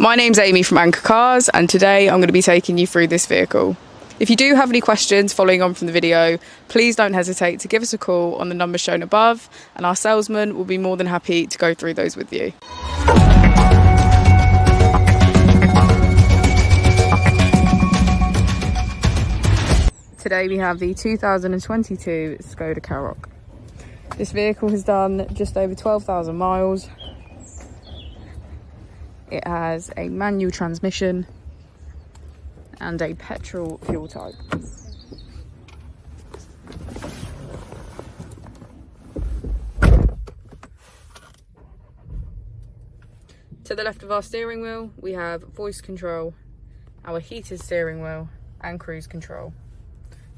My name's Amy from Anchor Cars, and today I'm going to be taking you through this vehicle. If you do have any questions following on from the video, please don't hesitate to give us a call on the number shown above, and our salesman will be more than happy to go through those with you. Today we have the 2022 Skoda Karoq. This vehicle has done just over 12,000 miles. It has a manual transmission and a petrol fuel type. To the left of our steering wheel, we have voice control, our heated steering wheel and cruise control.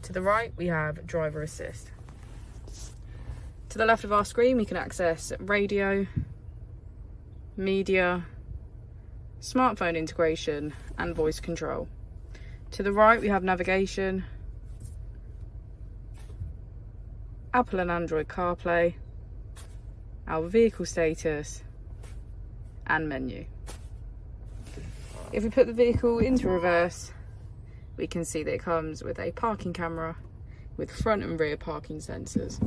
To the right, we have driver assist. To the left of our screen, we can access radio, media, smartphone integration and voice control. To the right, we have navigation, Apple and Android CarPlay, our vehicle status and menu. If we put the vehicle into reverse, we can see that it comes with a parking camera with front and rear parking sensors.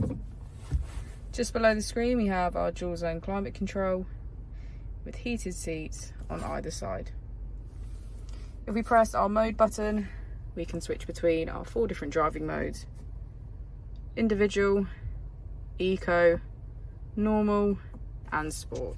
Just below the screen, we have our dual zone climate control with heated seats on either side. If we press our mode button, we can switch between our 4 different driving modes: individual, eco, normal and sport.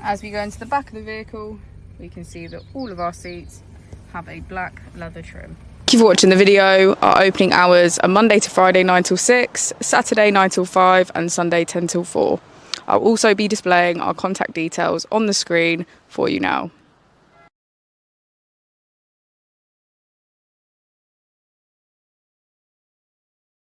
As we go into the back of the vehicle, we can see that all of our seats have a black leather trim. Thank you for watching the video. Our opening hours are Monday to Friday 9 till 6, Saturday 9 till 5 and Sunday 10 till 4. I'll also be displaying our contact details on the screen for you now.